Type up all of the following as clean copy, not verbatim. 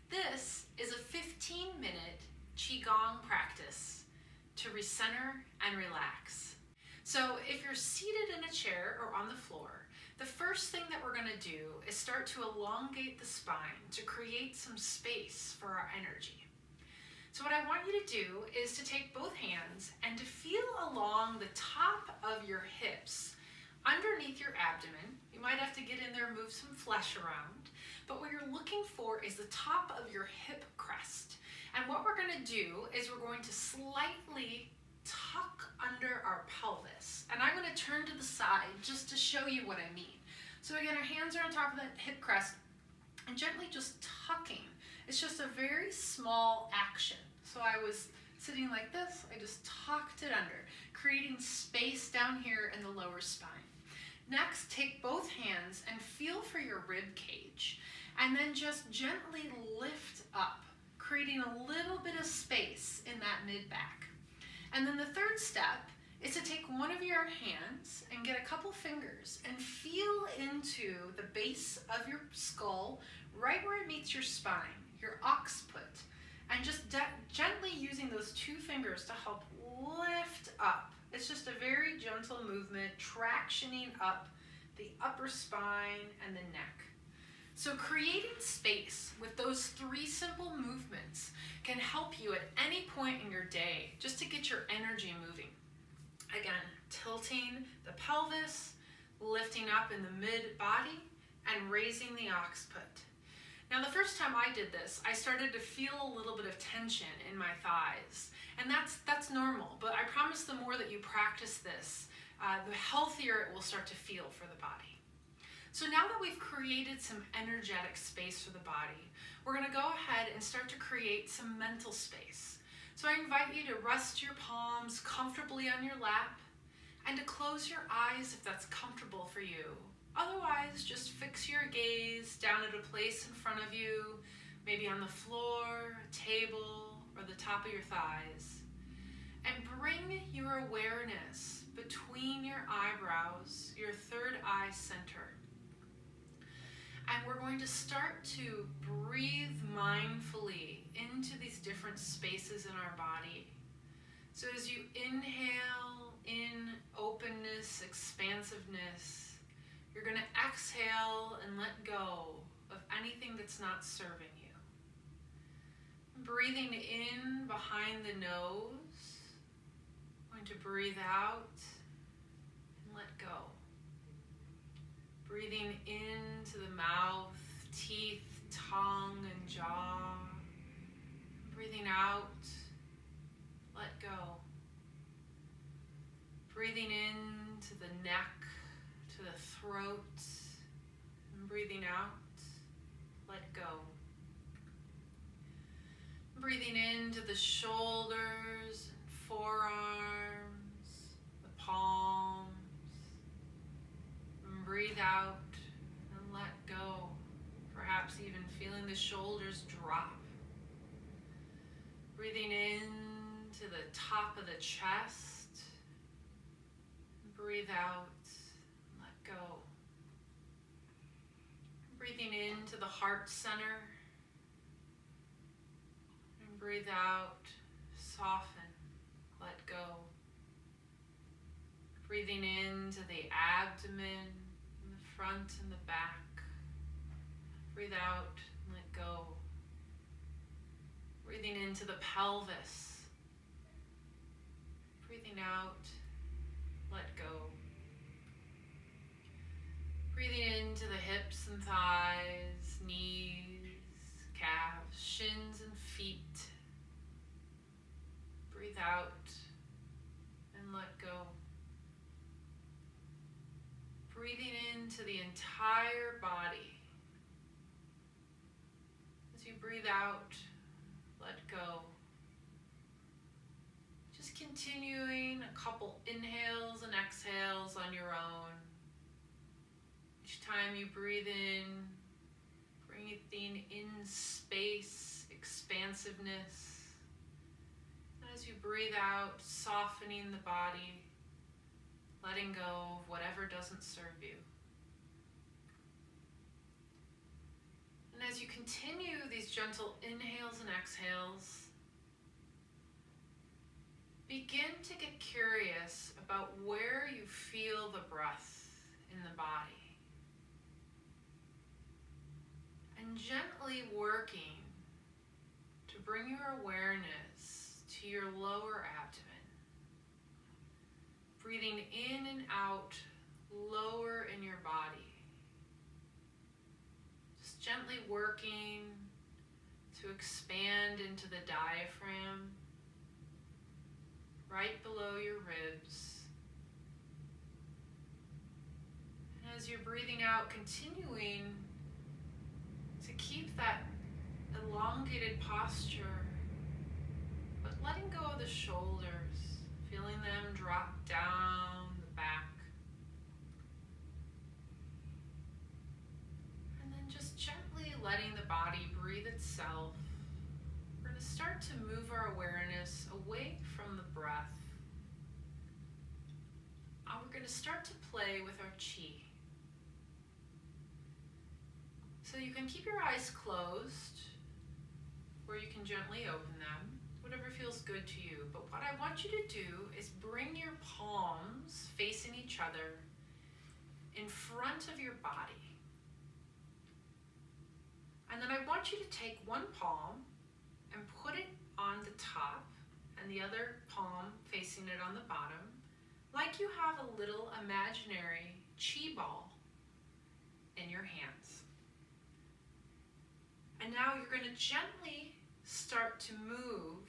This is a 15-minute Qigong practice to recenter and relax. So if you're seated in a chair or on the floor, the first thing that we're going to do is start to elongate the spine to create some space for our energy. So what I want you to do is to take both hands and to feel along the top of your hips, underneath your abdomen. You might have to get in there, move some flesh around, but what you're looking for is the top of your hip crest. And what we're going to do is we're going to slightly tuck under our pelvis. And I'm going to turn to the side just to show you what I mean. So again, our hands are on top of that hip crest and gently just tucking. It's just a very small action. So I was sitting like this, I just tucked it under, creating space down here in the lower spine. Next, take both hands and feel for your rib cage, and then just gently lift up, creating a little bit of space in that mid-back. And then the third step is to take one of your hands and get a couple fingers and feel into the base of your skull, right where it meets your spine, your occiput, and just gently using those two fingers to help lift up. It's just a very gentle movement, tractioning up the upper spine and the neck. So creating space with those three simple movements can help you at any point in your day just to get your energy moving. Again, tilting the pelvis, lifting up in the mid-body, and raising the occiput. Now, the first time I did this, I started to feel a little bit of tension in my thighs. And that's normal, but I promise the more that you practice this, the healthier it will start to feel for the body. So now that we've created some energetic space for the body, we're going to go ahead and start to create some mental space. So I invite you to rest your palms comfortably on your lap and to close your eyes if that's comfortable for you. Otherwise, just fix your gaze down at a place in front of you, maybe on the floor, a table, or the top of your thighs. And bring your awareness between your eyebrows, your third eye center. And we're going to start to breathe mindfully into these different spaces in our body. So as you inhale in openness, expansiveness, you're going to exhale and let go of anything that's not serving you. Breathing in behind the nose, going to breathe out and let go. Breathing into the mouth, teeth, tongue, and jaw. Breathing out, let go. Breathing into the neck, to the throat, and breathing out, let go. Breathing into the shoulders and forearms, the palms, and breathe out and let go, perhaps even feeling the shoulders drop. Breathing into the top of the chest, breathe out. Go. Breathing into the heart center and breathe out, soften, let go. Breathing into the abdomen, the front and the back. Breathe out, let go. Breathing into the pelvis. Breathing out, let go. Breathing into the hips and thighs, knees, calves, shins and feet. Breathe out and let go. Breathing into the entire body. As you breathe out, let go. Just continuing a couple inhales and exhales on your own. Each time you breathe in, breathing in space, expansiveness. And as you breathe out, softening the body, letting go of whatever doesn't serve you. And as you continue these gentle inhales and exhales, begin to get curious about where you feel the breath in the body. And gently working to bring your awareness to your lower abdomen. Breathing in and out, lower in your body. Just gently working to expand into the diaphragm, right below your ribs. And as you're breathing out, continuing to keep that elongated posture, but letting go of the shoulders, feeling them drop down the back. And then just gently letting the body breathe itself. We're going to start to move our awareness away from the breath. And we're going to start to play with our chi. So you can keep your eyes closed, or you can gently open them, whatever feels good to you. But what I want you to do is bring your palms facing each other in front of your body. And then I want you to take one palm and put it on the top and the other palm facing it on the bottom, like you have a little imaginary chi ball in your hands. And now you're going to gently start to move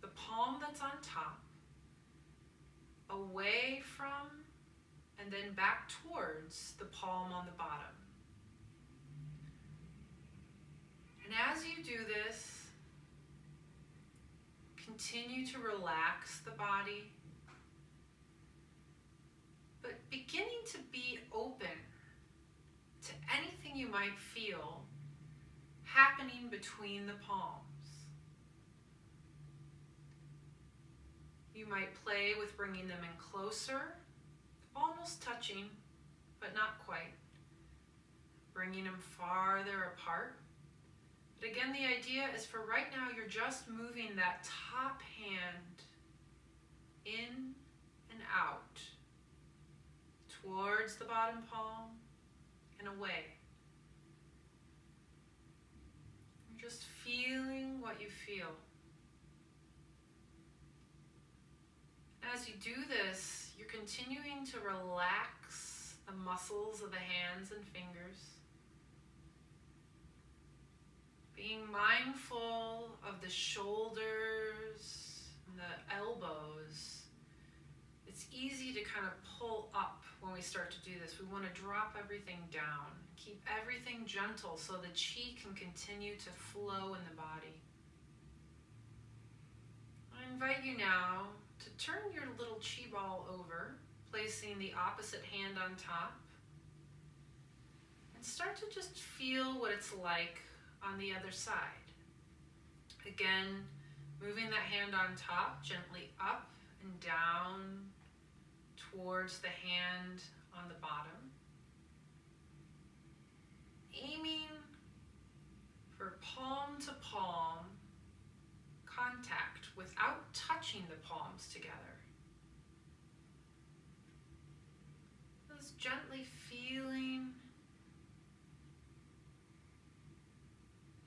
the palm that's on top away from and then back towards the palm on the bottom. And as you do this, continue to relax the body, but beginning to be open to anything you might feel happening between the palms. You might play with bringing them in closer, almost touching, but not quite. Bringing them farther apart. But again, the idea is for right now, you're just moving that top hand in and out towards the bottom palm and away. You're just feeling what you feel. As you do this, you're continuing to relax the muscles of the hands and fingers. Being mindful of the shoulders and the elbows. It's easy to kind of pull up when we start to do this. We want to drop everything down. Keep everything gentle so the chi can continue to flow in the body. I invite you now to turn your little chi ball over, placing the opposite hand on top, and start to just feel what it's like on the other side. Again, moving that hand on top, gently up and down towards the hand on the bottom. Aiming for palm to palm contact without touching the palms together. Just gently feeling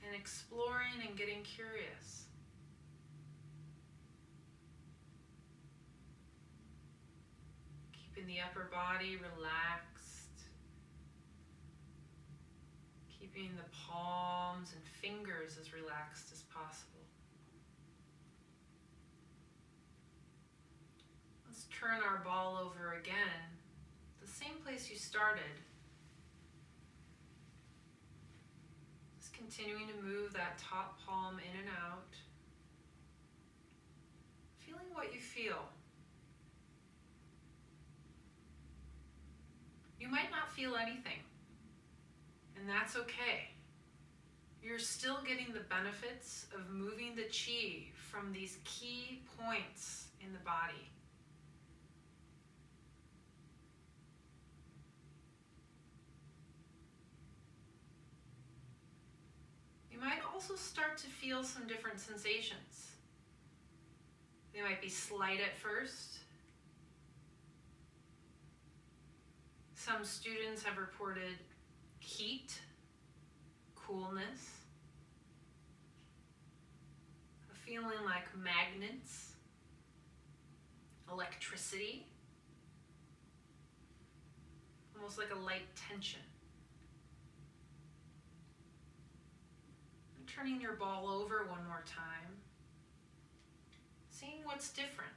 and exploring and getting curious. Keeping the upper body relaxed. Keeping the palms and fingers as relaxed as possible. Let's turn our ball over again, the same place you started. Just continuing to move that top palm in and out. Feeling what you feel. You might not feel anything, and that's okay. You're still getting the benefits of moving the chi from these key points in the body. also start to feel some different sensations. They might be slight at first. Some students have reported heat, coolness, a feeling like magnets, electricity, almost like a light tension. And turning your ball over one more time, seeing what's different.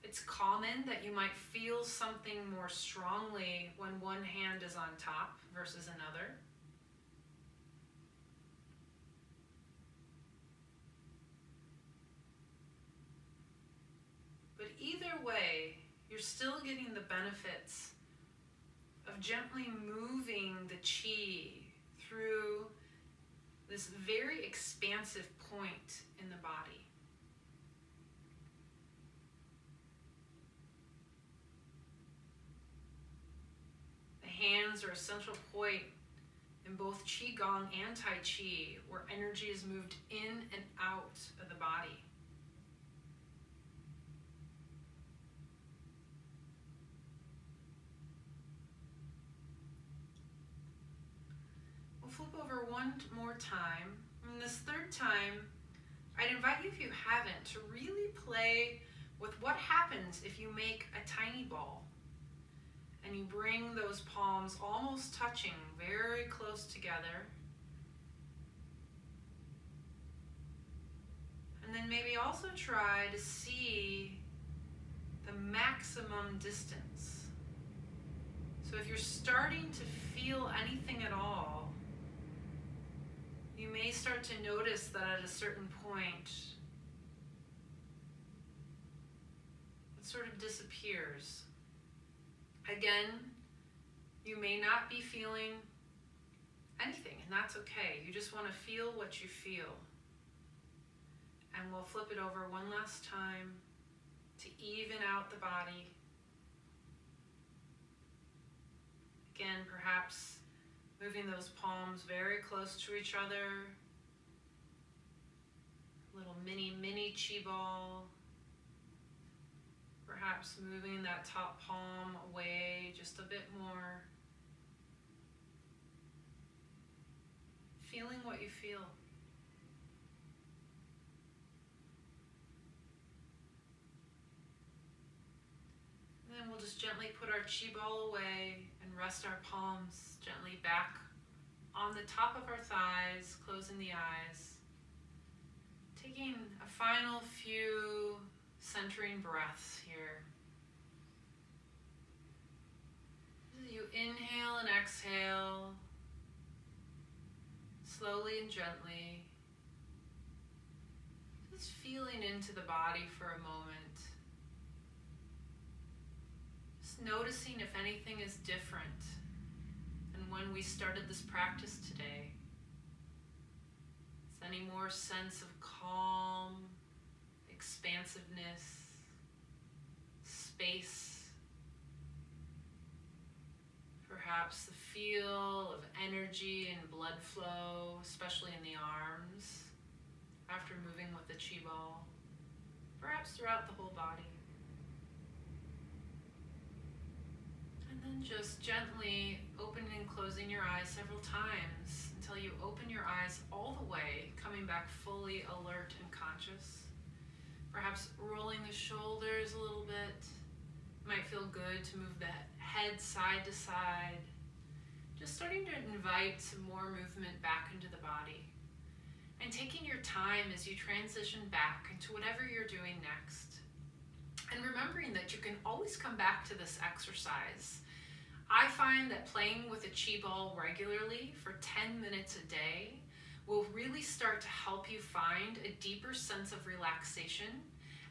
It's common that you might feel something more strongly when one hand is on top versus another. But either way, you're still getting the benefits of gently moving the chi through this very expansive point in the body. Hands are a central point in both Qigong and Tai Chi, where energy is moved in and out of the body. We'll flip over one more time. And this third time, I'd invite you, if you haven't, to really play with what happens if you make a tiny ball. And you bring those palms almost touching, very close together. And then maybe also try to see the maximum distance. So if you're starting to feel anything at all, you may start to notice that at a certain point, it sort of disappears. Again, you may not be feeling anything, and that's okay. You just want to feel what you feel. And we'll flip it over one last time to even out the body. Again, perhaps moving those palms very close to each other. Little mini chi ball. Perhaps moving that top palm away just a bit more. Feeling what you feel. And then we'll just gently put our chi ball away and rest our palms gently back on the top of our thighs, closing the eyes. Taking a final few centering breaths here. As you inhale and exhale, slowly and gently, just feeling into the body for a moment. Just noticing if anything is different than when we started this practice today. Is any more sense of calm, expansiveness, space, perhaps the feel of energy and blood flow, especially in the arms, after moving with the chi ball, perhaps throughout the whole body. And then just gently opening and closing your eyes several times until you open your eyes all the way, coming back fully alert and conscious. Perhaps rolling the shoulders a little bit. Might feel good to move the head side to side. Just starting to invite some more movement back into the body. And taking your time as you transition back into whatever you're doing next. And remembering that you can always come back to this exercise. I find that playing with a chi ball regularly for 10 minutes a day will really start to help you find a deeper sense of relaxation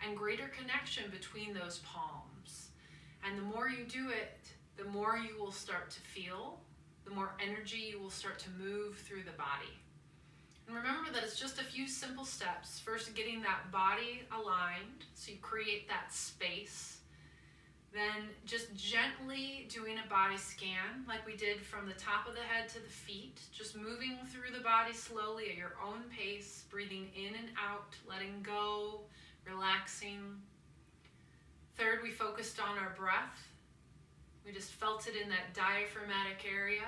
and greater connection between those palms. And the more you do it, the more you will start to feel, the more energy you will start to move through the body. And remember that it's just a few simple steps. First, getting that body aligned, so you create that space. Then just gently doing a body scan like we did from the top of the head to the feet, just moving through the body slowly at your own pace, breathing in and out, letting go, relaxing. Third, we focused on our breath. We just felt it in that diaphragmatic area.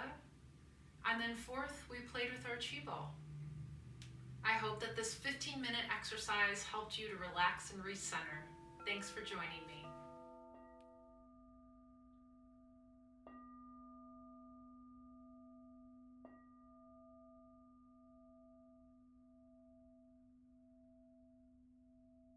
And then fourth, we played with our chi ball. I hope that this 15-minute exercise helped you to relax and recenter. Thanks for joining me.